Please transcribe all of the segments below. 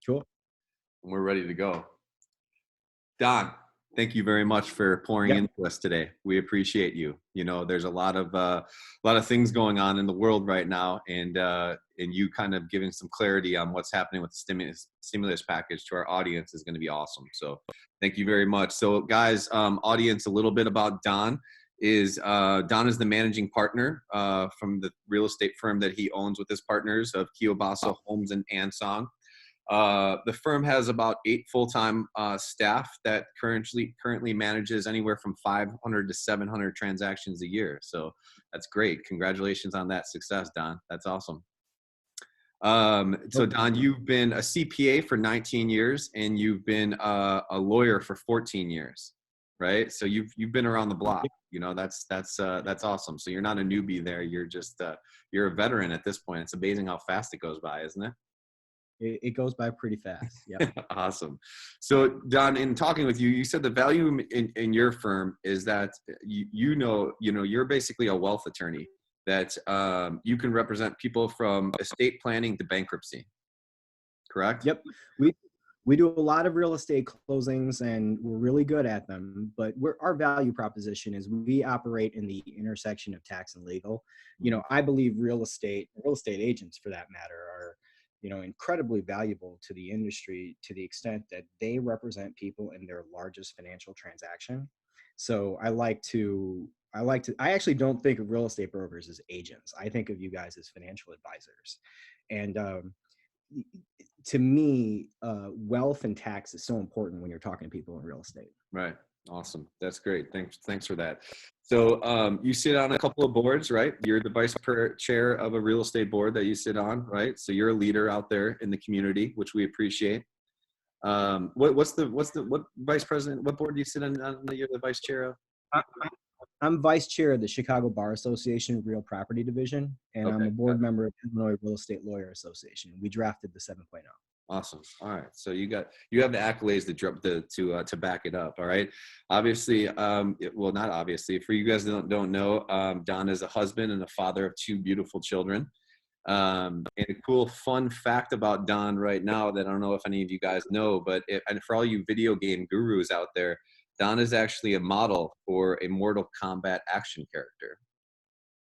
Cool. and we're ready to go. Don, thank you very much for pouring Yep. into us today. We appreciate you. You know, there's a lot of things going on in the world right now, and you kind of giving some clarity on what's happening with the stimulus package to our audience is going to be awesome. So, thank you very much. So, guys, audience, a little bit about Don. Don is the managing partner from the real estate firm that he owns with his partners of Kiolbassa Homes and Ansong. The firm has about 8 full-time staff that currently manages anywhere from 500 to 700 transactions a year. So that's great. Congratulations on that success, Don. That's awesome. So Don, you've been a CPA for 19 years and you've been a lawyer for 14 years, right? So you've been around the block. You know, that's awesome. So you're not a newbie there. You're just you're a veteran at this point. It's amazing how fast it goes by, isn't it? It goes by pretty fast. Yep. Awesome. So Don, in talking with you, you said the value in your firm is that you're basically a wealth attorney, that you can represent people from estate planning to bankruptcy, correct? Yep. We do a lot of real estate closings and we're really good at them, but our value proposition is we operate in the intersection of tax and legal. You know, I believe real estate agents for that matter are, you know, incredibly valuable to the industry to the extent that they represent people in their largest financial transaction. So I actually don't think of real estate brokers as agents. I think of you guys as financial advisors. And to me, wealth and tax is so important when you're talking to people in real estate. Right. Awesome. That's great. Thanks for that. So you sit on a couple of boards, right? You're the vice chair of a real estate board that you sit on, right? So you're a leader out there in the community, which we appreciate. What vice president? What board do you sit on? That you're the vice chair of? I'm vice chair of the Chicago Bar Association Real Property Division, and Okay. I'm a board member of Illinois Real Estate Lawyer Association. We drafted the 7.0. Awesome. All right. So you have the accolades to back it up. All right. Obviously, well, not obviously. For you guys that don't know, Don is a husband and a father of 2 beautiful children. And a cool fun fact about Don right now that I don't know if any of you guys know, but and for all you video game gurus out there, Don is actually a model for a Mortal Kombat action character.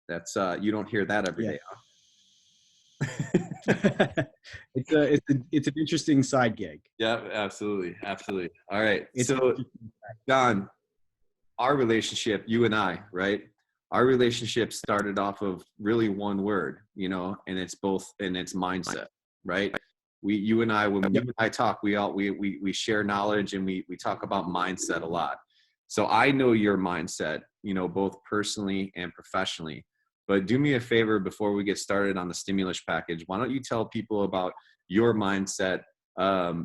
That's you don't hear that every day. Huh? It's an interesting side gig. Yeah, absolutely. All right. So Don, our relationship, you and I, right? Our relationship started off of really one word, you know, and it's mindset, right? You and I, when you and I talk, we share knowledge and we talk about mindset a lot. So I know your mindset, you know, both personally and professionally. But do me a favor before we get started on the stimulus package. Why don't you tell people about your mindset,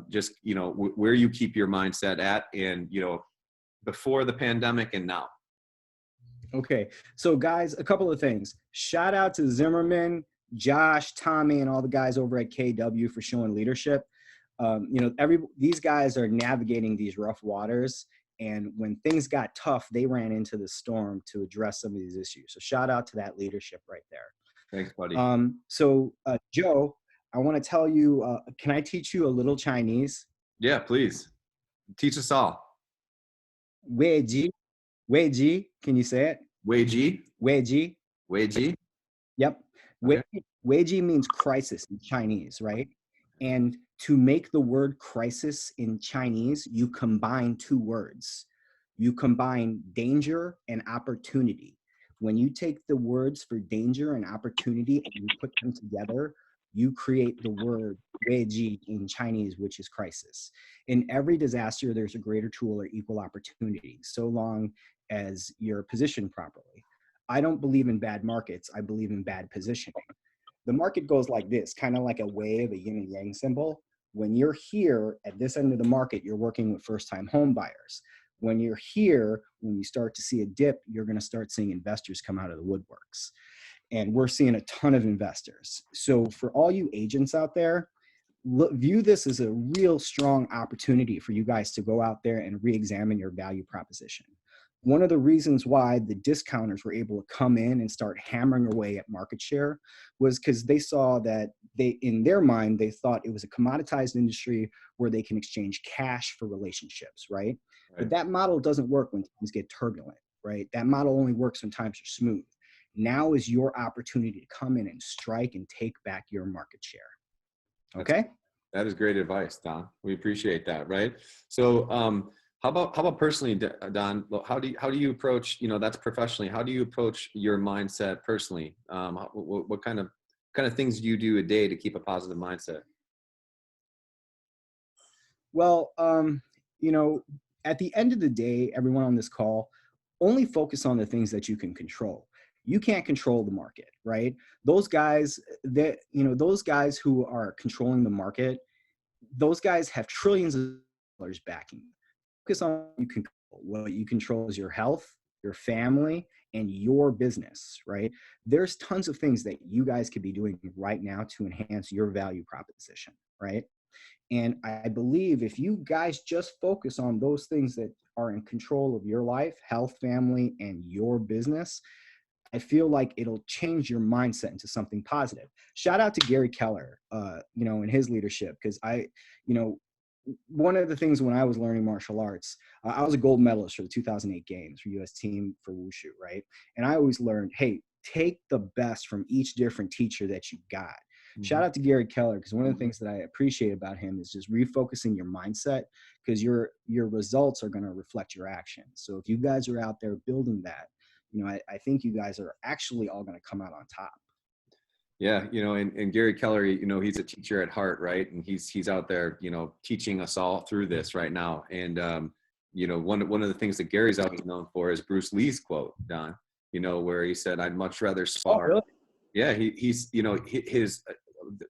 just, you know, where you keep your mindset at and, you know, before the pandemic and now. Okay. So guys, a couple of things. Shout out to Zimmerman, Josh, Tommy, and all the guys over at KW for showing leadership. You know, these guys are navigating these rough waters. And when things got tough, they ran into the storm to address some of these issues. So shout out to that leadership right there. Thanks, buddy. So Joe, I want to tell you, can I teach you a little Chinese? Yeah, please. Teach us all. Wei ji. Can you say it? Wei ji. Yep. Okay. Wei ji means crisis in Chinese, right? And to make the word crisis in Chinese, you combine 2 words. You combine danger and opportunity. When you take the words for danger and opportunity and you put them together, you create the word weiji in Chinese, which is crisis. In every disaster, there's a greater tool or equal opportunity, so long as you're positioned properly. I don't believe in bad markets. I believe in bad positioning. The market goes like this, kind of like a wave, a yin and yang symbol. When you're here at this end of the market, you're working with first-time home buyers. When you're here, when you start to see a dip, you're going to start seeing investors come out of the woodworks. And we're seeing a ton of investors. So for all you agents out there, view this as a real strong opportunity for you guys to go out there and re-examine your value proposition. One of the reasons why the discounters were able to come in and start hammering away at market share was because they saw that in their mind, they thought it was a commoditized industry where they can exchange cash for relationships, right? But Right. that model doesn't work when things get turbulent, right? That model only works when times are smooth. Now is your opportunity to come in and strike and take back your market share. That's Okay? that is great advice, Don. We appreciate that, right? So, how about personally, Don? How do you approach? That's professionally. How do you approach your mindset personally? What kind of things do you do a day to keep a positive mindset? Well, you know, at the end of the day, everyone on this call, only focus on the things that you can control. You can't control the market, right? Those guys those guys who are controlling the market, those guys have trillions of dollars backing them. Focus on what you can control. What you control is your health, your family, and your business, right? There's tons of things that you guys could be doing right now to enhance your value proposition, right? And I believe if you guys just focus on those things that are in control of your life, health, family, and your business, I feel like it'll change your mindset into something positive. Shout out to Gary Keller, and his leadership, because you know, one of the things when I was learning martial arts, I was a gold medalist for the 2008 games for U.S. team for Wushu, right? And I always learned, hey, take the best from each different teacher that you got. Shout Mhm. out to Gary Keller, because one of the things that I appreciate about him is just refocusing your mindset, because your results are going to reflect your actions. So if you guys are out there building that, I think you guys are actually all going to come out on top. Yeah, and Gary Keller, he's a teacher at heart, right? And he's out there, teaching us all through this right now. And one of the things that Gary's always known for is Bruce Lee's quote, Don. Where he said, "I'd much rather Oh, spar." really? Yeah, he's his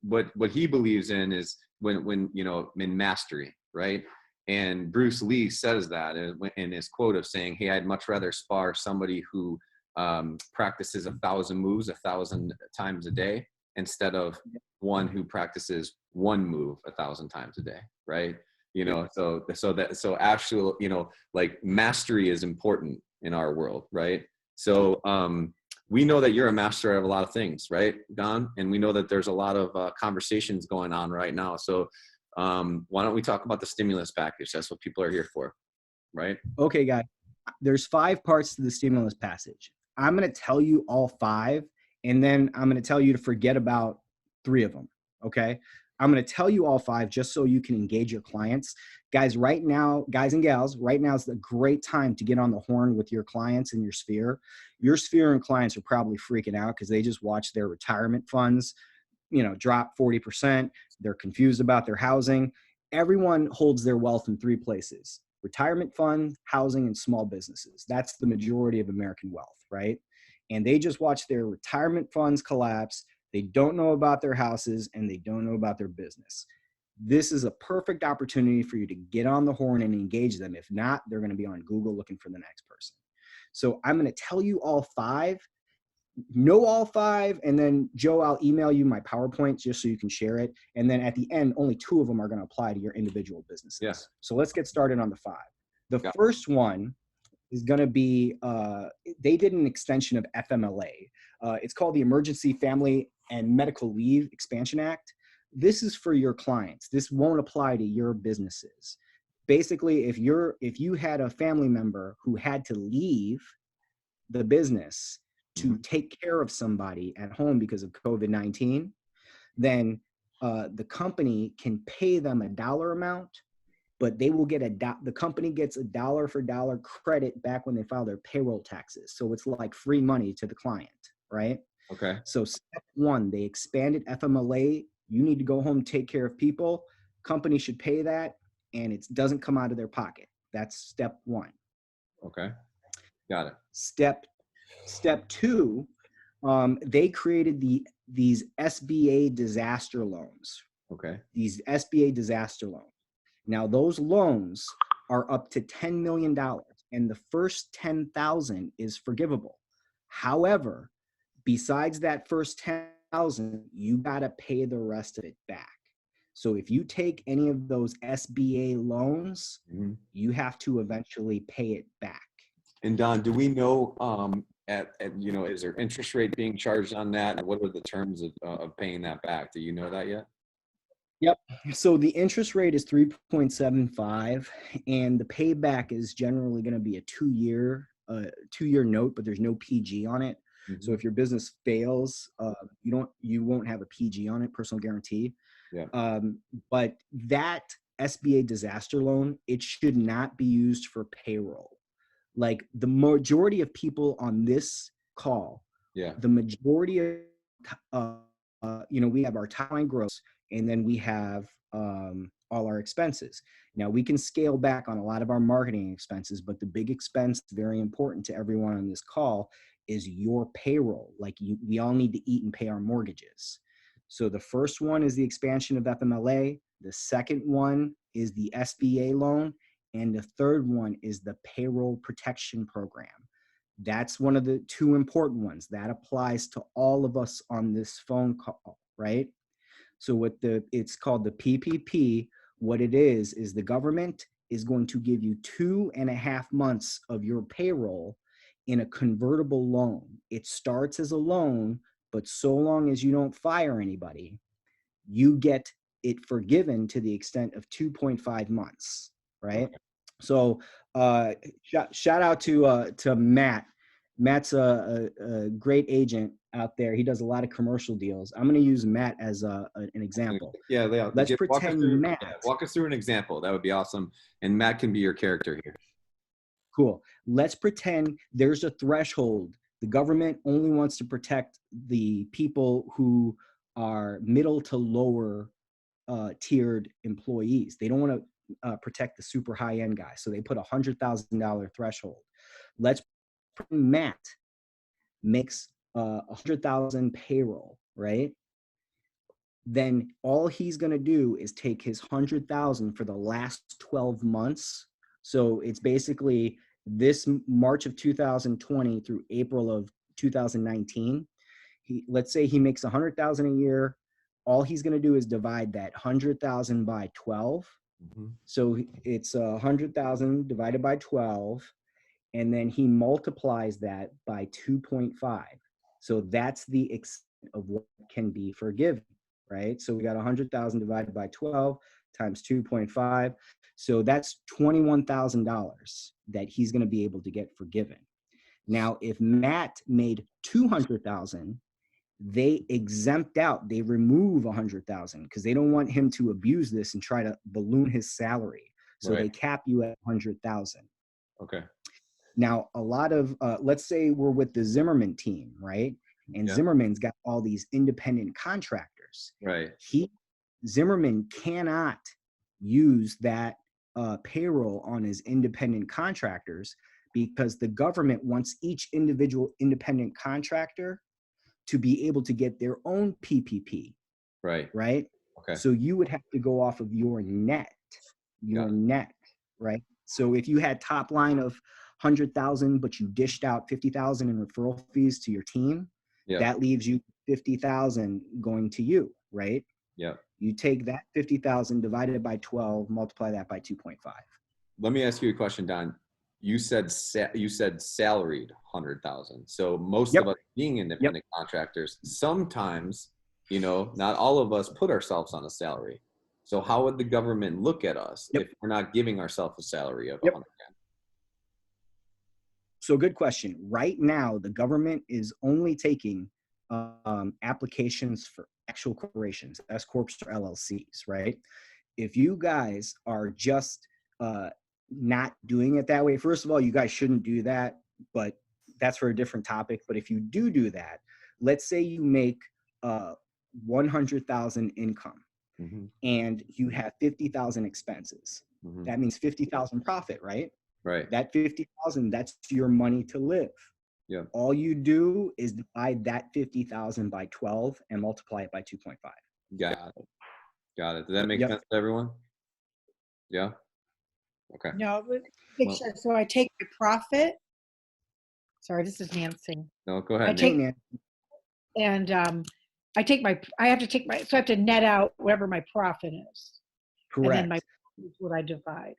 what he believes in is when in mastery, right? And Bruce Lee says that in his quote of saying, "Hey, I'd much rather spar somebody who practices 1,000 moves 1,000 times a day instead of one who practices one move 1,000 times a day," right? So actual, like mastery is important in our world, right? So we know that you're a master of a lot of things, right, Don? And we know that there's a lot of conversations going on right now. So why don't we talk about the stimulus package? That's what people are here for, right? Okay, guys. There's 5 parts to the stimulus passage. I'm going to tell you all 5, and then I'm going to tell you to forget about 3 of them. Okay. I'm going to tell you all 5 just so you can engage your clients. Guys, right now, guys and gals, right now is the great time to get on the horn with your clients in your sphere. Your sphere and clients are probably freaking out because they just watched their retirement funds drop 40%. They're confused about their housing. Everyone holds their wealth in 3 places: retirement fund, housing, and small businesses. That's the majority of American wealth, right? And they just watch their retirement funds collapse. They don't know about their houses and they don't know about their business. This is a perfect opportunity for you to get on the horn and engage them. If not, they're going to be on Google looking for the next person. So I'm going to tell you all 5, know all 5, and then Joe, I'll email you my PowerPoint just so you can share it. And then at the end, only 2 of them are going to apply to your individual businesses. Yeah. So let's get started on the 5. The Got first one is going to be they did an extension of FMLA. It's called the Emergency Family and Medical Leave Expansion Act. This is for your clients. This won't apply to your businesses. Basically, if you had a family member who had to leave the business to Mhm. take care of somebody at home because of COVID-19, then the company can pay them a dollar amount, but they will get the company gets a dollar for dollar credit back when they file their payroll taxes. So it's like free money to the client, right? Okay. So step 1, they expanded FMLA. You need to go home, take care of people. Company should pay that, and it doesn't come out of their pocket. That's step 1. Okay. Got it. Step 2, they created these SBA disaster loans. Okay. These SBA disaster loans. Now those loans are up to $10 million, and the first 10,000 is forgivable. However, besides that first 10,000, you got to pay the rest of it back. So if you take any of those SBA loans, Mhm. you have to eventually pay it back. And Don, do we know you know, is there interest rate being charged on that? And what are the terms of paying that back? Do you know that yet? Yep. So the interest rate is 3.75, and the payback is generally going to be a 2-year note, but there's no PG on it. So Mm-hmm. if your business fails, you won't have a PG on it, personal guarantee. Yeah. But that SBA disaster loan, it should not be used for payroll. Like the majority of people on this call, Yeah. the majority of, we have our top line gross, and then we have all our expenses. Now we can scale back on a lot of our marketing expenses, but the big expense, very important to everyone on this call, is your payroll. Like we all need to eat and pay our mortgages. So the first one is the expansion of FMLA. The second one is the SBA loan. And the third one is the payroll protection program. That's one of the two important ones. That applies to all of us on this phone call, right? So it's called the PPP. What it is the government is going to give you 2.5 months of your payroll in a convertible loan. It starts as a loan, but so long as you don't fire anybody, you get it forgiven to the extent of 2.5 months, right? Okay. So shout out to Matt. Matt's a great agent out there. He does a lot of commercial deals. I'm going to use Matt as an example. Yeah. Let's pretend Walk us through an example. That would be awesome. And Matt can be your character here. Cool. Let's pretend there's a threshold. The government only wants to protect the people who are middle to lower tiered employees. They don't want to protect the super high end guy. So they put $100,000 threshold. Let's pretend Matt makes 100,000 payroll, right? Then all he's going to do is take his 100,000 for the last 12 months. So it's basically this March of 2020 through April of 2019. Let's say he makes 100,000 a year. All he's going to do is divide that 100,000 by 12. Mm-hmm. So it's 100,000 divided by 12, and then he multiplies that by 2.5. So that's the extent of what can be forgiven, right? So we got 100,000 divided by 12 times 2.5. So that's $21,000 that he's going to be able to get forgiven. Now, if Matt made 200,000, they exempt out, they remove 100,000 because they don't want him to abuse this and try to balloon his salary. So Right. they cap you at 100,000. Okay. Now, a lot of, let's say we're with the Zimmerman team, right? And Zimmerman's got all these independent contractors. Right. Zimmerman cannot use that payroll on his independent contractors because the government wants each individual independent contractor to be able to get their own PPP. Right. Right. Okay. So you would have to go off of your net, right? So if you had top line of 100,000, but you dished out 50,000 in referral fees to your team, that leaves you 50,000 going to you, right? Yeah. You take that 50,000 divided by 12, multiply that by 2.5. Let me ask you a question, Don. You said salaried 100,000. So most of us being independent contractors, sometimes, you know, not all of us put ourselves on a salary. So how would the government look at us if we're not giving ourselves a salary of 100,000? So good question. Right now, the government is only taking applications for actual corporations, S corps or LLCs, right? If you guys are just not doing it that way, first of all, you guys shouldn't do that, but that's for a different topic. But if you do that, let's say you make 100,000 income and you have 50,000 expenses. That means 50,000 profit, right? Right. That 50,000, that's your money to live. Yeah. All you do is divide that 50,000 by 12 and multiply it by 2.5. Got it. Does that make sense to everyone? Yeah. Okay. No, so I take my profit. Sorry, this is Nancy. No, go ahead. And I have to net out whatever my profit is. Correct. And then my is what I divide.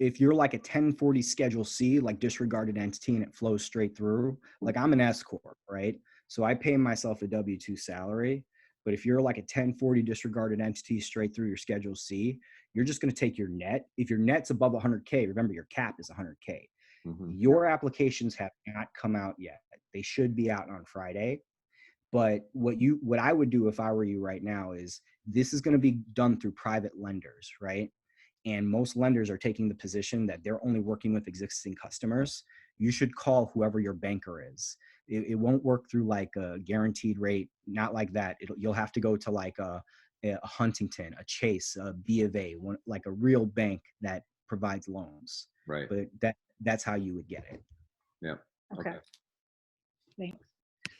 if you're like a 1040 Schedule C, like disregarded entity, and it flows straight through, like I'm an S corp, right? So I pay myself a W-2 salary. But if you're like a 1040 disregarded entity straight through your Schedule C, you're just going to take your net. If your net's above 100K, remember your cap is 100K. Mm-hmm. Your applications have not come out yet. They should be out on Friday. But what I would do if I were you right now is, this is going to be done through private lenders, right? And most lenders are taking the position that they're only working with existing customers. You should call whoever your banker is. It won't work through like a guaranteed rate, not like that. You'll have to go to like a Huntington, a Chase, a B of A, one, like a real bank that provides loans. Right. But that's how you would get it. Yeah. Okay. Thanks.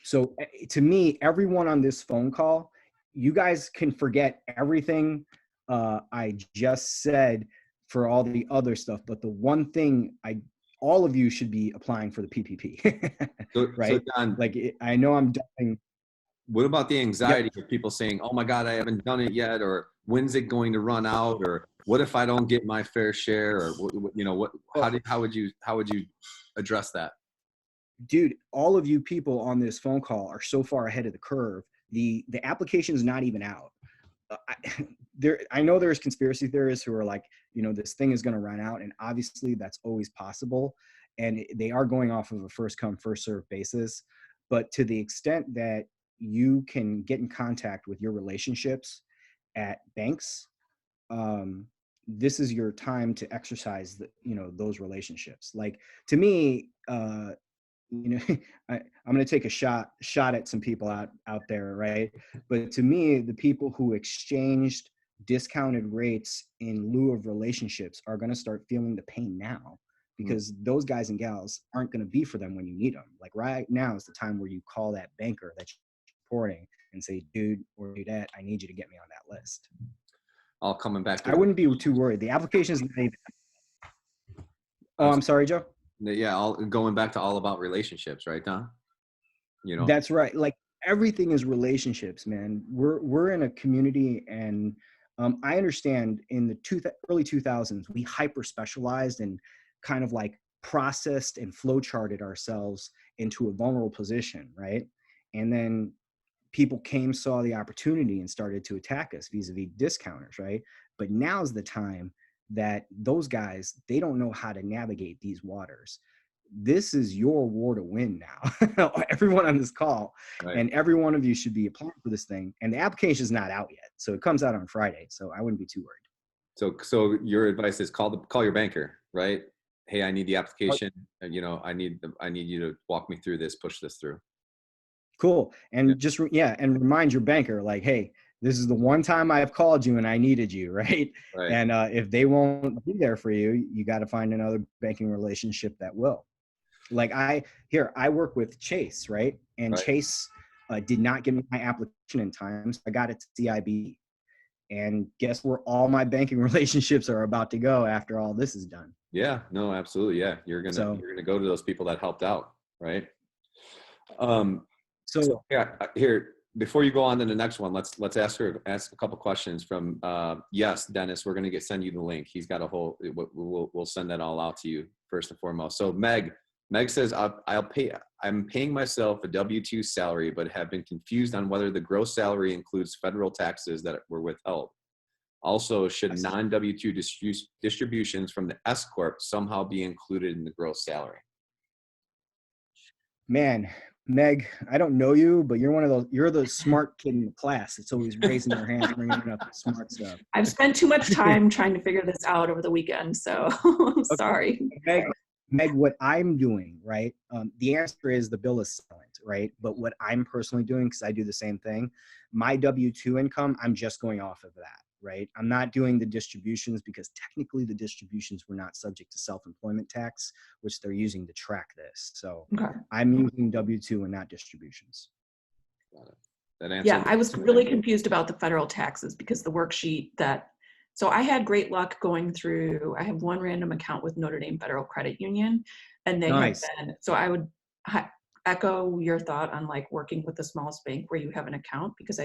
So to me, everyone on this phone call, you guys can forget everything I just said for all the other stuff. But the one thing all of you should be applying for the PPP, right? So John, like I know I'm dying. what about the anxiety of people saying, "Oh my God, I haven't done it yet," or "When's it going to run out?" or "What if I don't get my fair share?" or what? How would you address that? Dude, all of you people on this phone call are so far ahead of the curve. The application is not even out. I know there's conspiracy theorists who are like, this thing is going to run out, and obviously that's always possible, and they are going off of a first come first serve basis. But to the extent that you can get in contact with your relationships at banks, this is your time to exercise those relationships. Like, to me, I'm going to take a shot at some people out there, right? But to me, the people who exchanged discounted rates in lieu of relationships are going to start feeling the pain now, because those guys and gals aren't going to be for them when you need them. Like right now is the time where you call that banker that you're supporting and say, dude or dudette, I need you to get me on that list. All coming back to I wouldn't be too worried. The application is not even. Oh, I'm sorry, Joe. Yeah, all going back to all about relationships, right, Don? That's right. Like everything is relationships, man. We're in a community, and I understand in the early 2000s, we hyper specialized and kind of like processed and flow charted ourselves into a vulnerable position, right? And then people saw the opportunity and started to attack us vis-a-vis discounters, right? But now's the time that those guys, they don't know how to navigate these waters. This is your war to win now. Everyone on this call, right? And every one of you should be applying for this thing. And the application is not out yet, so it comes out on Friday. So I wouldn't be too worried. So your advice is call your banker, right? Hey, I need the application. I need you to walk me through this, push this through. Cool. And just and remind your banker, like, hey, this is the one time I've called you and I needed you, right? And if they won't be there for you, you got to find another banking relationship that will. Like I work with Chase, right? And Chase did not give me my application in time, so I got it to CIB. And guess where all my banking relationships are about to go after all this is done? Yeah, no, absolutely. Yeah, you're gonna go to those people that helped out, right? So yeah, here, before you go on to the next one, let's ask a couple questions from yes, Dennis. We're gonna send you the link. He's got a whole. We'll send that all out to you first and foremost. So Meg says, I'm paying myself a W-2 salary, but have been confused on whether the gross salary includes federal taxes that were withheld. Also, should non-W-2 distributions from the S Corp somehow be included in the gross salary? Man, Meg, I don't know you, but you're the smart kid in the class. It's always raising your hand, bringing up the smart stuff. I've spent too much time trying to figure this out over the weekend, so sorry. Meg, what I'm doing, right? The answer is the bill is silent, right? But what I'm personally doing, because I do the same thing, my W-2 income, I'm just going off of that, right? I'm not doing the distributions because technically the distributions were not subject to self-employment tax, which they're using to track this. So I'm using W-2 and not distributions. Got it. That answer. Yeah, I was really confused about the federal taxes because the worksheet so I had great luck going through, I have one random account with Notre Dame Federal Credit Union, and they have been, so I would echo your thought on like working with the smallest bank where you have an account, because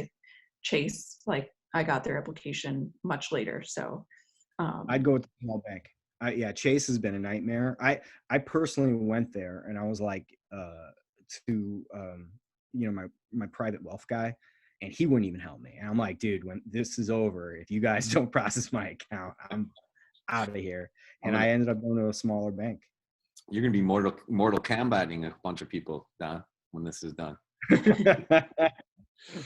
Chase, like I got their application much later. So I'd go with the small bank. Yeah, Chase has been a nightmare. I personally went there and I was like, to my private wealth guy, and he wouldn't even help me. And I'm like, dude, when this is over, if you guys don't process my account, I'm out of here. And I ended up going to a smaller bank. You're gonna be mortal combating a bunch of people, Don, when this is done.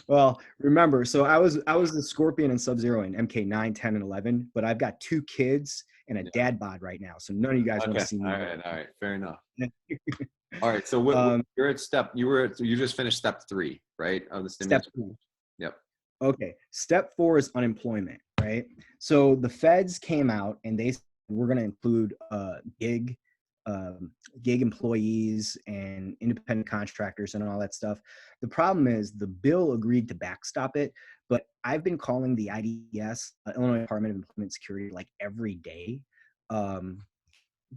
Well, remember, so I was the Scorpion and Sub-Zero in MK 9, 10, and 11, but I've got 2 kids and a dad bod right now, so none of you guys want to see me. All right, fair enough. All right, so you're at you just finished step 3, right, of the stimulus? Step 3. Yep. Okay, step 4 is unemployment, right? So the feds came out and they said we're going to include gig employees and independent contractors and all that stuff. The problem is the bill agreed to backstop it, but I've been calling the IDS, Illinois Department of Employment Security, like every day,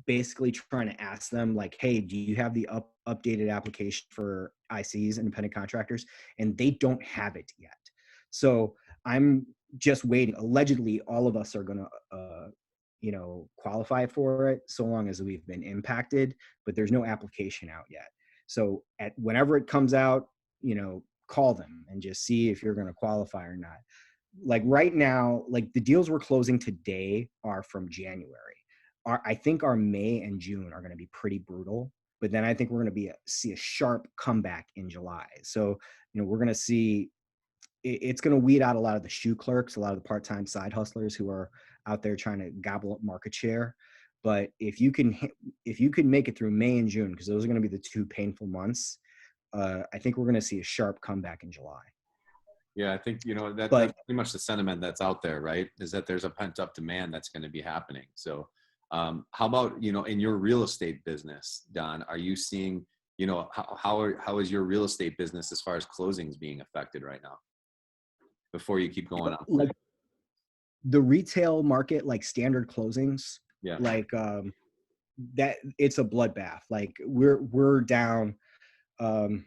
basically trying to ask them like, hey, do you have the updated application for ICs, independent contractors? And they don't have it yet. So I'm just waiting. Allegedly, all of us are going to, qualify for it so long as we've been impacted, but there's no application out yet. So whenever it comes out, call them and just see if you're going to qualify or not. Like right now, like the deals we're closing today are from January. I think our May and June are going to be pretty brutal, but then I think we're going to see a sharp comeback in July. So, we're going to see it's going to weed out a lot of the shoe clerks, a lot of the part-time side hustlers who are out there trying to gobble up market share. But if you can make it through May and June, because those are going to be the 2 painful months, I think we're going to see a sharp comeback in July. Yeah, I think, that's pretty much the sentiment that's out there, right? Is that there's a pent up demand that's going to be happening. So how about, in your real estate business, Don, are you seeing, how is your real estate business as far as closings being affected right now? Before you keep going on. Like the retail market, like standard closings, yeah, like that it's a bloodbath. Like we're down. I'm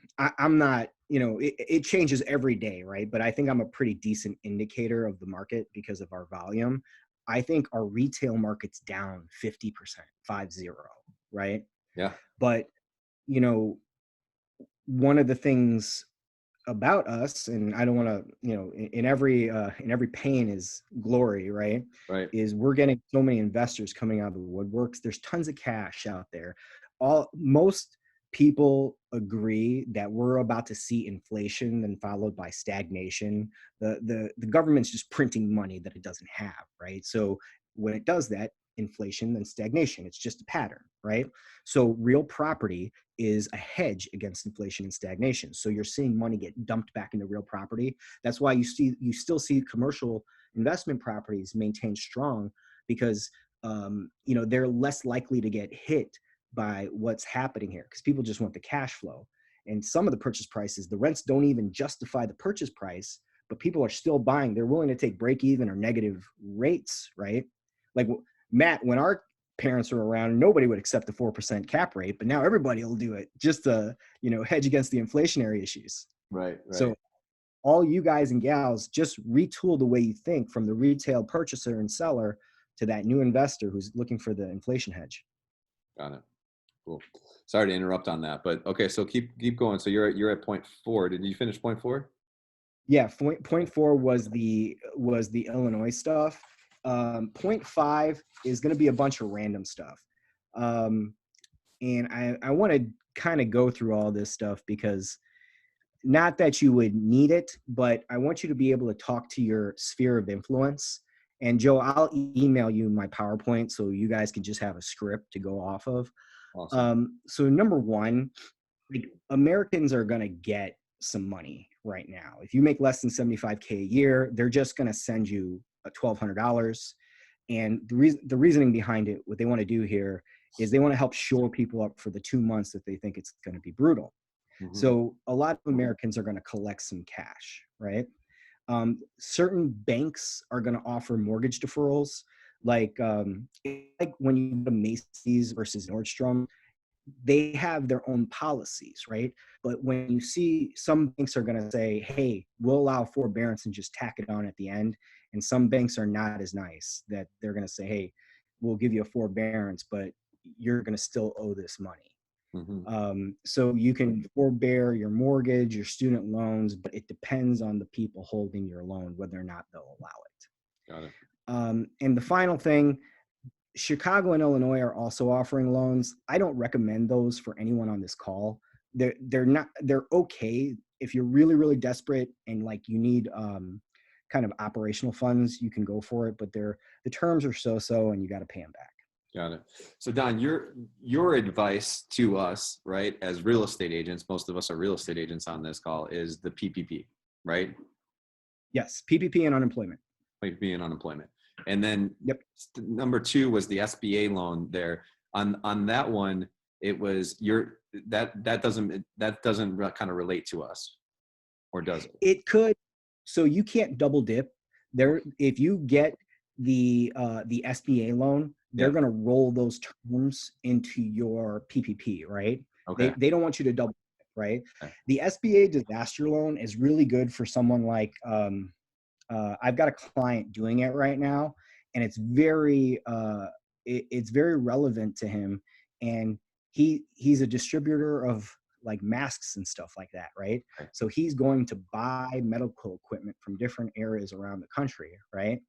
not, it changes every day, right? But I think I'm a pretty decent indicator of the market because of our volume. I think our retail market's down 50%, 50, right? Yeah. But, one of the things about us, and I don't want to, in every pain is glory, right? Right. Is we're getting so many investors coming out of the woodworks. There's tons of cash out there. Most people agree that we're about to see inflation and followed by stagnation. The government's just printing money that it doesn't have, right? So when it does that, inflation then stagnation, it's just a pattern, right? So real property is a hedge against inflation and stagnation. So you're seeing money get dumped back into real property. That's why you still see commercial investment properties maintain strong, because they're less likely to get hit by what's happening here, because people just want the cash flow. And some of the purchase prices, the rents don't even justify the purchase price, but people are still buying. They're willing to take break even or negative rates, right? Like Matt, when our parents were around, nobody would accept the 4% cap rate, but now everybody will do it just to, hedge against the inflationary issues. Right. So all you guys and gals, just retool the way you think from the retail purchaser and seller to that new investor who's looking for the inflation hedge. Got it. Cool. Sorry to interrupt on that, but okay. So keep going. So you're at point 4. Did you finish point 4? Yeah. Point 4 was the Illinois stuff. Point 5 is going to be a bunch of random stuff. And I want to kind of go through all this stuff because not that you would need it, but I want you to be able to talk to your sphere of influence. And Joe, I'll email you my PowerPoint so you guys can just have a script to go off of. Awesome. So number one, like Americans are going to get some money right now. If you make less than $75K a year, they're just going to send you $1,200. And the reasoning behind it, what they want to do here is they want to help shore people up for the 2 months that they think it's going to be brutal. Mm-hmm. So a lot of Americans are going to collect some cash, right? Certain banks are going to offer mortgage deferrals, like when you go to Macy's versus Nordstrom, they have their own policies, right? But when you see some banks are going to say, hey, we'll allow forbearance and just tack it on at the end. And some banks are not as nice, that they're going to say, hey, we'll give you a forbearance, but you're going to still owe this money. Mm-hmm. So you can forbear your mortgage, your student loans, but it depends on the people holding your loan, whether or not they'll allow it. Got it. And the final thing, Chicago and Illinois are also offering loans. I don't recommend those for anyone on this call. They're okay if you're really, really desperate and like you need kind of operational funds, you can go for it, but the terms are so, and you got to pay them back. Got it. So Don, your advice to us, right, as real estate agents, most of us are real estate agents on this call, is the PPP, right? Yes, PPP and unemployment. PPP and unemployment. And then Yep. Number 2 was the SBA loan there. On that one, it was that doesn't kind of relate to us, or does it? It could. So you can't double dip there. If you get the SBA loan, they're going to roll those terms into your PPP, right? Okay. They don't want you to double dip, right? Okay. The SBA disaster loan is really good for someone like I've got a client doing it right now, and it's very relevant to him, and he's a distributor of like masks and stuff like that, right? Okay. So he's going to buy medical equipment from different areas around the country, right?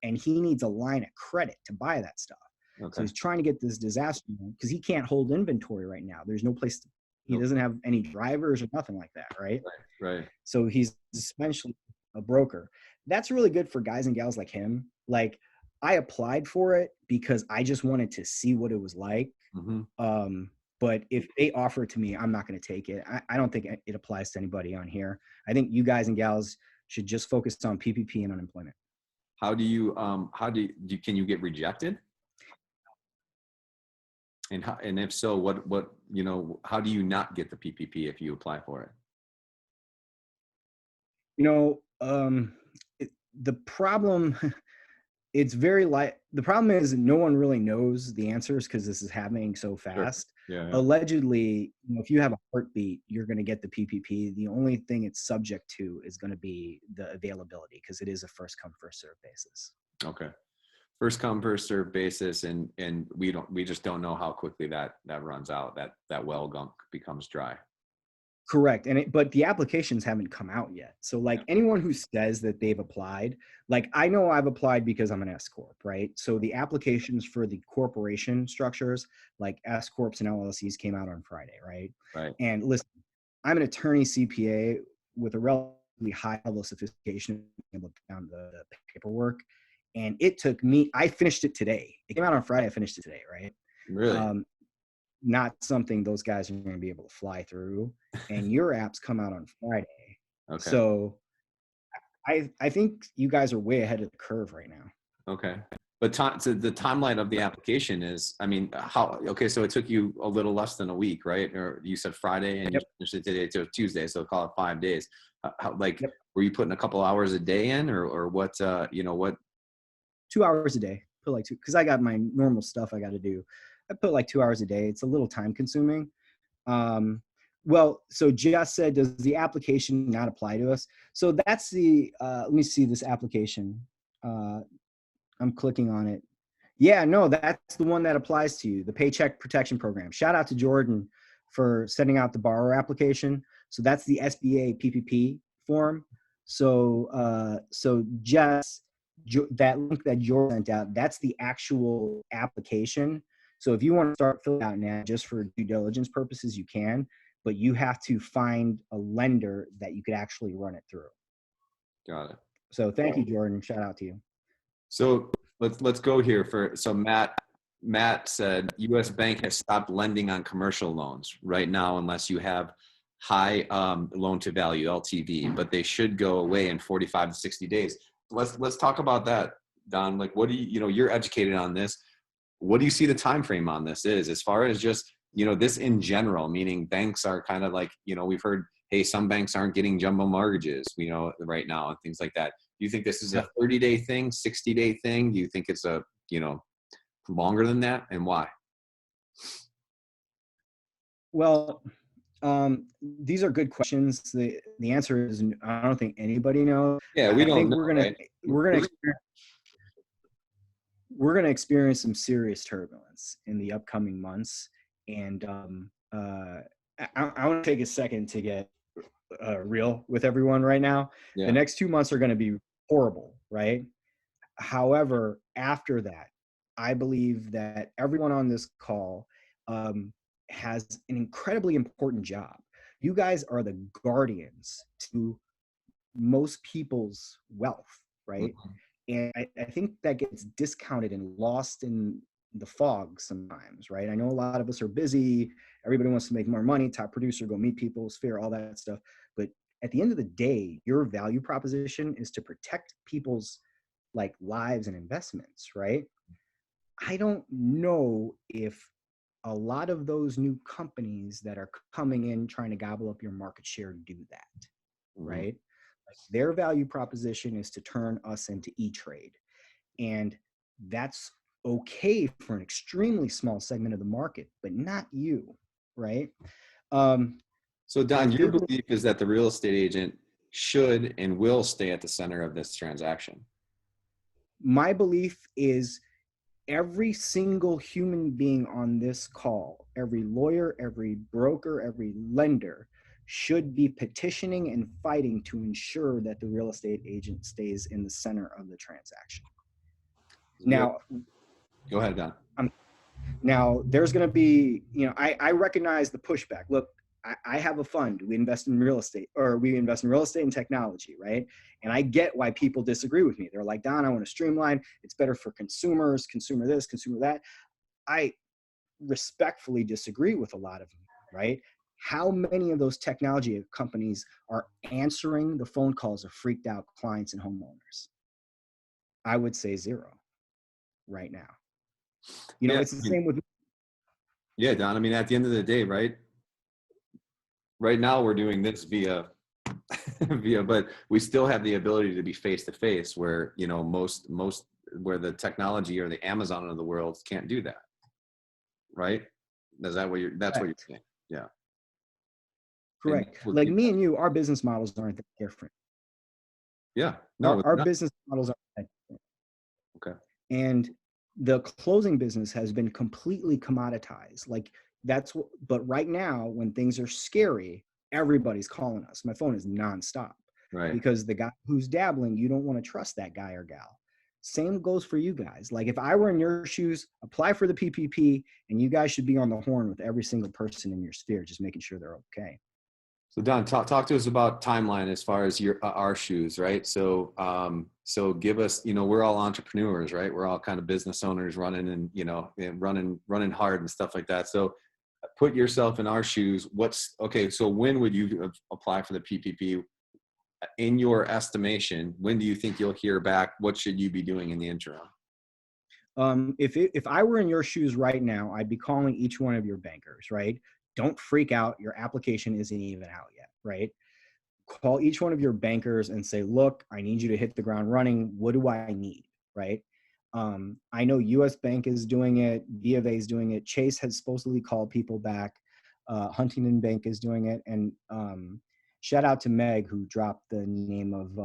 And he needs a line of credit to buy that stuff. Okay. So he's trying to get this disaster because he can't hold inventory right now. There's no place to, he doesn't have any drivers or nothing like that, right? Right. So he's essentially a broker. That's really good for guys and gals like him. Like, I applied for it because I just wanted to see what it was like. Mm-hmm. But if they offer it to me, I'm not going to take it. I don't think it applies to anybody on here. I think you guys and gals should just focus on PPP and unemployment. Can you get rejected? And if so, what how do you not get the PPP if you apply for it? The problem, the problem is no one really knows the answers because this is happening so fast. Sure. Yeah. Allegedly, if you have a heartbeat, you're going to get the PPP. The only thing it's subject to is going to be the availability, because it is a first come, first serve basis. Okay. First come, first serve basis, and we just don't know how quickly that runs out, that well becomes dry. Correct. But the applications haven't come out yet. So like anyone who says that they've applied, like I know I've applied because I'm an S Corp, right? So the applications for the corporation structures like S Corps and LLCs came out on Friday, right? Right. And listen, I'm an attorney CPA with a relatively high level of sophistication able to down the paperwork. And it took me, I finished it today. It came out on Friday, I finished it today, right? Really? Not something those guys are going to be able to fly through. And your apps come out on Friday. Okay. So I think you guys are way ahead of the curve right now. Okay. But so the timeline of the application is, so it took you a little less than a week, right? Or you said Friday and you finished it today to Tuesday, so call it 5 days. Were you putting a couple hours a day in, or what, what? 2 hours a day. Put like 2, because I got my normal stuff I got to do. I put like 2 hours a day. It's a little time consuming. Well, so Jess said, does the application not apply to us? So that's the, let me see this application. I'm clicking on it. Yeah, no, that's the one that applies to you, the Paycheck Protection Program. Shout out to Jordan for sending out the borrower application. So that's the SBA PPP form. So, Jess, that link that Jordan sent out, that's the actual application. So if you want to start filling out now just for due diligence purposes, you can, but you have to find a lender that you could actually run it through. Got it. So thank you, Jordan. Shout out to you. So let's go here so Matt said U.S. Bank has stopped lending on commercial loans right now unless you have high loan to value, LTV, but they should go away in 45 to 60 days. Let's talk about that, Don. Like, what do you're educated on this. What do you see the time frame on this is, as far as just, this in general, meaning banks are kind of like, we've heard, hey, some banks aren't getting jumbo mortgages, right now, and things like that. Do you think this is a 30-day thing, 60-day thing? Do you think it's a, longer than that, and why? Well, these are good questions. The answer is, I don't think anybody knows. Yeah, we don't know. We're gonna we're going to experience some serious turbulence in the upcoming months. And I want to take a second to get real with everyone right now. Yeah. The next 2 months are going to be horrible, right? However, after that, I believe that everyone on this call has an incredibly important job. You guys are the guardians to most people's wealth, right? Mhm. And I think that gets discounted and lost in the fog sometimes, right? I know a lot of us are busy. Everybody wants to make more money, top producer, go meet people, sphere, all that stuff. But at the end of the day, your value proposition is to protect people's like lives and investments, right? I don't know if a lot of those new companies that are coming in trying to gobble up your market share do that, Mhm. right? Like their value proposition is to turn us into E-Trade. And that's okay for an extremely small segment of the market, but not you, right? So Don, If your you're belief is that the real estate agent should and will stay at the center of this transaction. my belief is every single human being on this call, every lawyer, every broker, every lender should be petitioning and fighting to ensure that the real estate agent stays in the center of the transaction. Now, Go ahead, Don. now there's going to be, I recognize the pushback. Look, I have a fund. We invest in real estate, or we invest in real estate and technology, right? And I get why people disagree with me. They're like, Don, I want to streamline. It's better for consumers, consumer this, consumer that. I respectfully disagree with a lot of them, right? How many of those technology companies are answering the phone calls of freaked out clients and homeowners? I would say zero right now. Yeah, It's the same with. yeah, Don. I mean, at the end of the day, right? Right now, we're doing this via, but we still have the ability to be face to face, where most where the technology or the Amazon of the world can't do that, right? That's what you're saying? Yeah. Correct. Like me and you, our business models aren't that different. Yeah. No. Our business models aren't that different. Okay. And the closing business has been completely commoditized. Like that's what, but right now when things are scary, everybody's calling us. My phone is nonstop. Right. Because the guy who's dabbling, you don't want to trust that guy or gal. Same goes for you guys. Like if I were in your shoes, apply for the PPP, and you guys should be on the horn with every single person in your sphere, just making sure they're okay. So Don, talk to us about timeline as far as our shoes, right? So so give us, we're all entrepreneurs, right? We're all kind of business owners running and running hard and stuff like that. So put yourself in our shoes. So when would you apply for the PPP? In your estimation, when do you think you'll hear back? What should you be doing in the interim? If I were in your shoes right now, I'd be calling each one of your bankers, right? Don't freak out. Your application isn't even out yet, right? Call each one of your bankers and say, look, I need you to hit the ground running. What do I need, right? I know US Bank is doing it. B of A is doing it. Chase has supposedly called people back. Huntington Bank is doing it. And shout out to Meg, who dropped the name of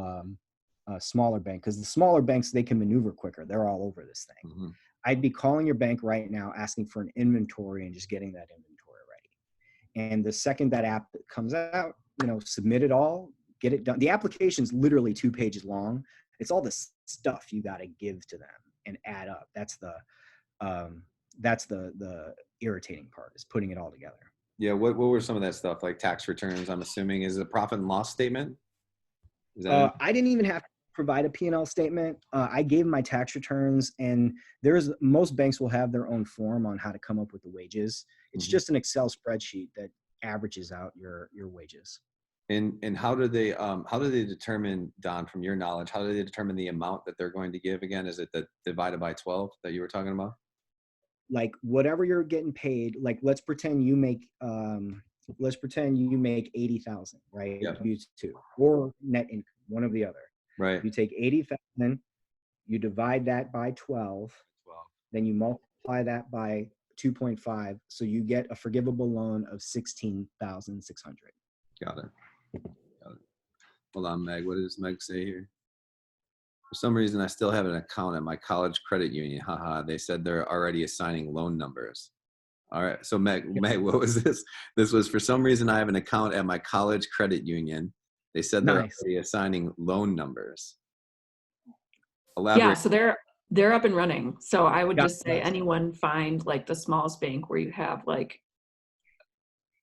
a smaller bank, because the smaller banks, they can maneuver quicker. They're all over this thing. Mm-hmm. I'd be calling your bank right now, asking for an inventory and just getting that inventory ready. And the second that app comes out, submit it all, get it done. The application's literally 2 pages long. It's all the stuff you got to give to them and add up. That's the irritating part, is putting it all together. Yeah. What were some of that stuff, like tax returns? I'm assuming is it a profit and loss statement? Is that I didn't even have to provide a P&L statement. I gave my tax returns, and most banks will have their own form on how to come up with the wages. It's just an Excel spreadsheet that averages out your wages. And how do they determine, Don, from your knowledge, how do they determine the amount that they're going to give? Again, is it the divided by 12 that you were talking about? Like whatever you're getting paid, like let's pretend you make 80,000, right? Yeah. W2 or net income, one or the other. Right. You take 80,000, you divide that by 12, then you multiply that by 2.5, so you get a forgivable loan of 16,600. Got it. Hold on, Meg. What does Meg say here? For some reason, I still have an account at my college credit union. Haha. They said they're already assigning loan numbers. All right. So Meg, what was this? This was, for some reason, I have an account at my college credit union. They said they're Nice. already assigning loan numbers. Yeah, Elaborate. so they're up and running. So I would Yeah, just say anyone find like the smallest bank where you have like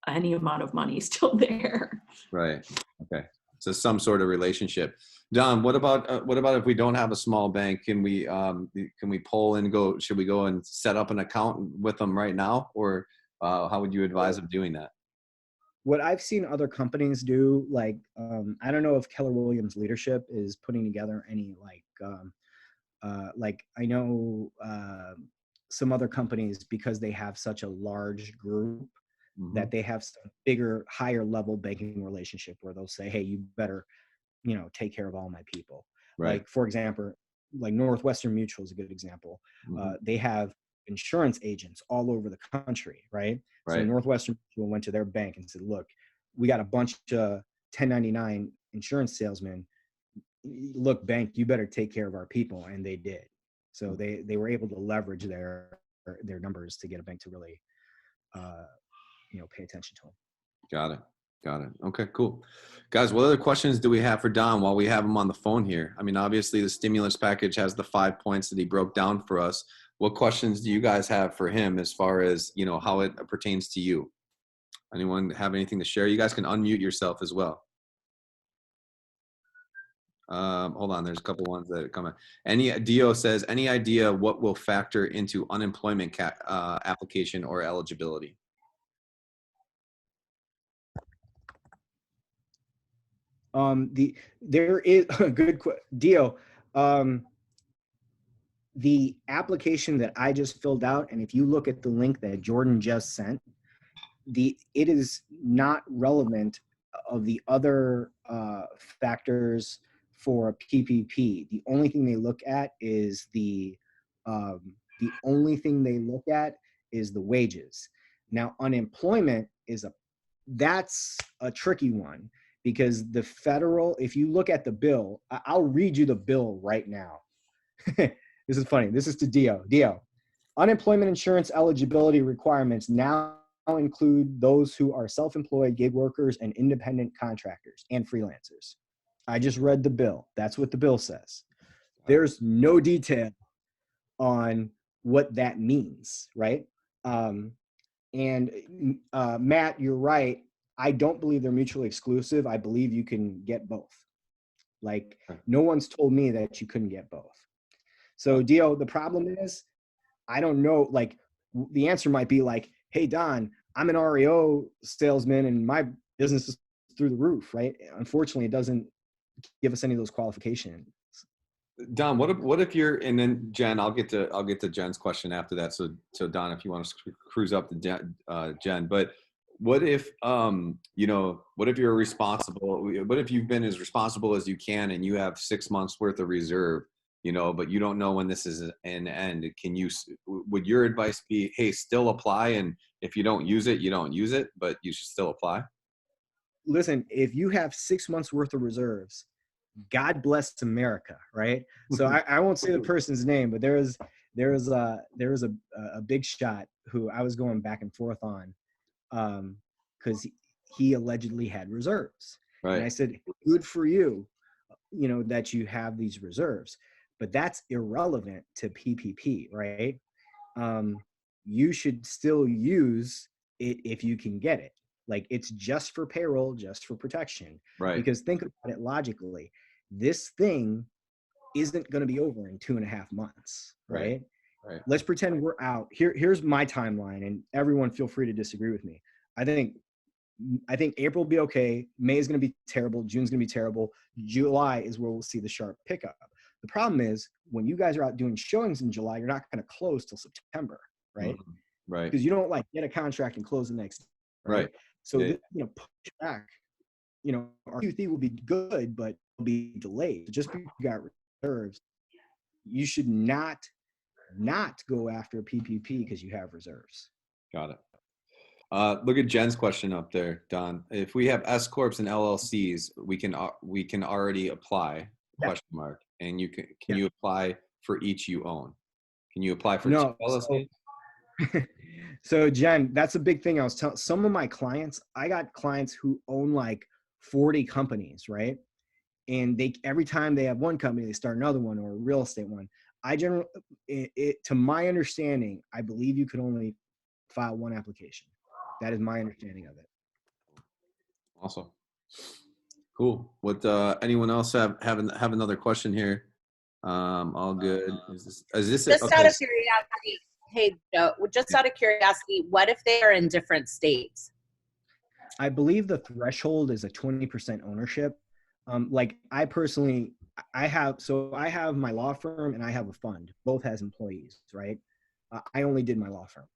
any amount of money still there. Right. Okay. So some sort of relationship. Don, what about if we don't have a small bank? Can we poll and go? Should we go and set up an account with them right now, or how would you advise of doing that? What I've seen other companies do, like I don't know if Keller Williams leadership is putting together any like I know some other companies, because they have such a large group, that they have some bigger, higher level banking relationship where they'll say, hey, you better, take care of all my people. Right. Like, for example, like Northwestern Mutual is a good example. They have insurance agents all over the country, right? So Northwestern Mutual went to their bank and said, look, we got a bunch of 1099 insurance salesmen. Look, bank, you better take care of our people. And they did. So they were able to leverage their numbers to get a bank to really, pay attention to them. Got it. Okay, cool. Guys, what other questions do we have for Don while we have him on the phone here? I mean, obviously the stimulus package has the 5 points that he broke down for us. What questions do you guys have for him as far as, how it pertains to you? Anyone have anything to share? You guys can unmute yourself as well. Hold on, there's a couple ones that are coming. Dio says, any idea what will factor into unemployment application or eligibility? There is a good Dio. The application that I just filled out, and if you look at the link that Jordan just sent, it is not relevant of the other factors for a PPP. The only thing they look at is the wages. Now, unemployment that's a tricky one, because the federal, if you look at the bill, I'll read you the bill right now. This is funny. This is to Dio. Dio, unemployment insurance eligibility requirements now include those who are self-employed, gig workers, and independent contractors and freelancers. I just read the bill. That's what the bill says. There's no detail on what that means, right? And Matt, you're right. I don't believe they're mutually exclusive. I believe you can get both. Like, no one's told me that you couldn't get both. So Dio, the problem is, I don't know, like the answer might be like, hey, Don, I'm an REO salesman and my business is through the roof, right? Unfortunately, it doesn't give us any of those qualifications. Don, what if you're, and then Jen, I'll get to Jen's question after that. So Don, if you want to cruise up to Jen, but what if, what if you're responsible, what if you've been as responsible as you can and you have 6 months worth of reserve, but you don't know when this is an end? Would your advice be, hey, still apply, and if you don't use it, you don't use it, but you should still apply? Listen, if you have 6 months worth of reserves, God bless America, right? So I won't say the person's name, but there was a big shot who I was going back and forth on, because he allegedly had reserves. Right. And I said, good for you, that you have these reserves, but that's irrelevant to PPP, right? You should still use it if you can get it. Like, it's just for payroll, just for protection. Right. Because think about it logically. This thing isn't going to be over in 2.5 months, right? Right. Let's pretend we're out. Here's my timeline, and everyone feel free to disagree with me. I think April will be okay. May is going to be terrible. June's going to be terrible. July is where we'll see the sharp pickup. The problem is, when you guys are out doing showings in July, you're not going to close till September, right? Mm-hmm. Right. Because you don't get a contract and close the next day. Right. So, push back, our Q3 will be good, but will be delayed. Just because you got reserves, you should not go after a PPP because you have reserves. Got it. Look at Jen's question up there, Don. If we have S corps and LLCs, we can already apply? Yeah. Question mark. and you can Yeah. you apply for each you own? Can you apply for No. two LLCs? So Jen, that's a big thing. I was telling some of my clients, I got clients who own like 40 companies, right? And they, every time they have one company, they start another one or a real estate one. To my understanding, I believe you could only file one application. That is my understanding of it. Awesome. Cool. What, anyone else have another question here? All good. Is this Just okay. out of curiosity, hey Joe, just out of curiosity, what if they are in different states? I believe the threshold is a 20% ownership. Like I personally, I have my law firm and I have a fund. Both has employees, right? I only did my law firm.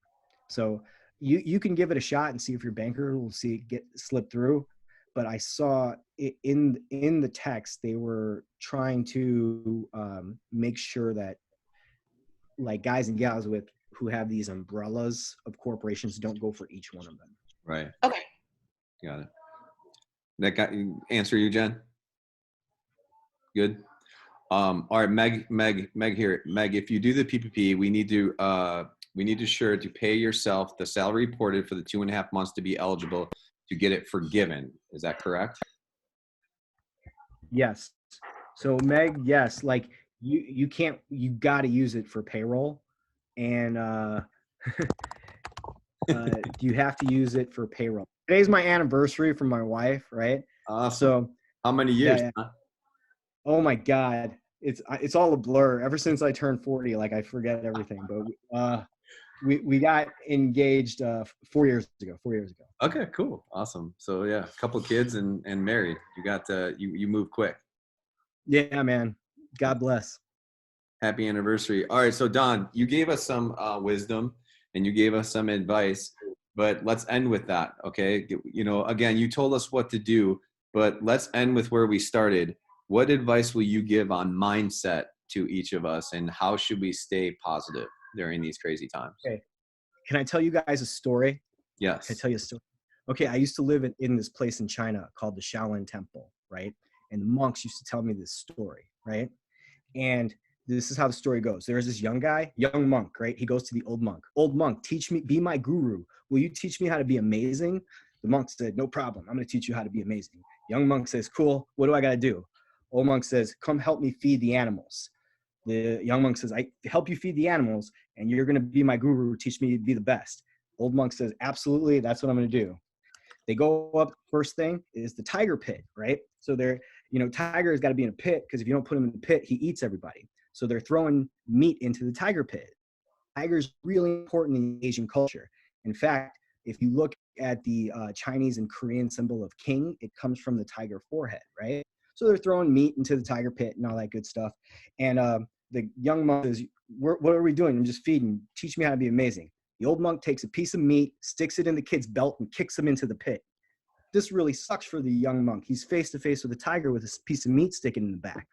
So you can give it a shot and see if your banker will see it get slip through. But I saw it in the text, they were trying to make sure that like guys and gals who have these umbrellas of corporations don't go for each one of them. Right. Okay. Got it. That got answer you, Jen? Good. All right, Meg here. Meg, if you do the PPP, we need to sure to pay yourself the salary reported for the 2.5 months to be eligible to get it forgiven. Is that correct? Yes. So Meg, yes, like you got to use it for payroll, and you have to use it for payroll. Today's my anniversary for my wife, right? Awesome. So how many years? Yeah. Huh? Oh my God, it's all a blur. Ever since I turned 40, like I forget everything. But we got engaged 4 years ago. 4 years ago. Okay, cool, awesome. So yeah, a couple kids and married. You got you moved quick. Yeah, man. God bless. Happy anniversary. All right, so Don, you gave us some wisdom and you gave us some advice, but let's end with that, okay? You know, again, you told us what to do, but let's end with where we started. What advice will you give on mindset to each of us, and how should we stay positive during these crazy times? Okay. Can I tell you guys a story? Yes. Can I tell you a story? Okay, I used to live in this place in China called the Shaolin Temple, right? And the monks used to tell me this story, right? And this is how the story goes. There's this young monk, right? He goes to the old monk. Old monk, teach me, be my guru. Will you teach me how to be amazing? The monk said, no problem. I'm going to teach you how to be amazing. Young monk says, cool. What do I got to do? Old monk says, come help me feed the animals. The young monk says, I help you feed the animals, and you're going to be my guru, teach me to be the best. Old monk says, absolutely, that's what I'm going to do. They go up, first thing is the tiger pit, right? So tiger has got to be in a pit, because if you don't put him in the pit, he eats everybody. So they're throwing meat into the tiger pit. Tiger's really important in Asian culture. In fact, if you look at the Chinese and Korean symbol of king, it comes from the tiger forehead, right? So they're throwing meat into the tiger pit and all that good stuff. And the young monk says, what are we doing? I'm just feeding. Teach me how to be amazing. The old monk takes a piece of meat, sticks it in the kid's belt, and kicks him into the pit. This really sucks for the young monk. He's face to face with a tiger with a piece of meat sticking in the back.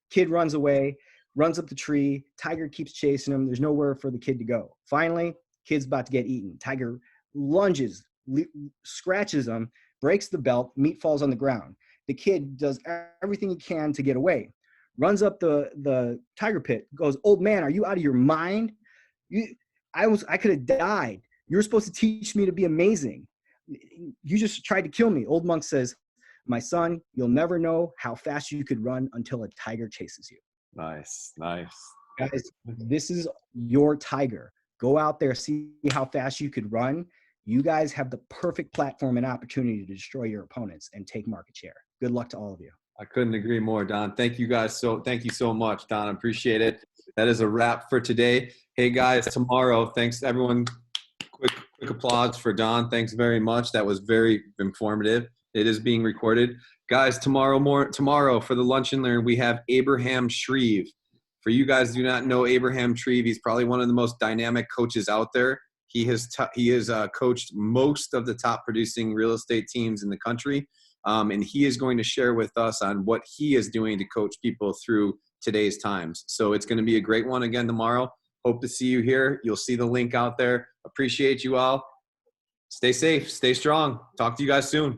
Kid runs away, runs up the tree. Tiger keeps chasing him. There's nowhere for the kid to go. Finally, kid's about to get eaten. Tiger lunges, scratches him, breaks the belt, meat falls on the ground. The kid does everything he can to get away, runs up the tiger pit, goes, old man, are you out of your mind? I could have died. You were supposed to teach me to be amazing. You just tried to kill me. Old monk says, my son, you'll never know how fast you could run until a tiger chases you. Nice. Guys, this is your tiger. Go out there, see how fast you could run. You guys have the perfect platform and opportunity to destroy your opponents and take market share. Good luck to all of you. I couldn't agree more, Don. Thank you guys. Thank you so much, Don. I appreciate it. That is a wrap for today. Hey guys, tomorrow, thanks everyone. Quick applause for Don. Thanks very much. That was very informative. It is being recorded. Guys, tomorrow for the Lunch and Learn, we have Abraham Shreve. For you guys who do not know Abraham Shreve, he's probably one of the most dynamic coaches out there. He has coached most of the top producing real estate teams in the country. And he is going to share with us on what he is doing to coach people through today's times. So it's going to be a great one again tomorrow. Hope to see you here. You'll see the link out there. Appreciate you all. Stay safe. Stay strong. Talk to you guys soon.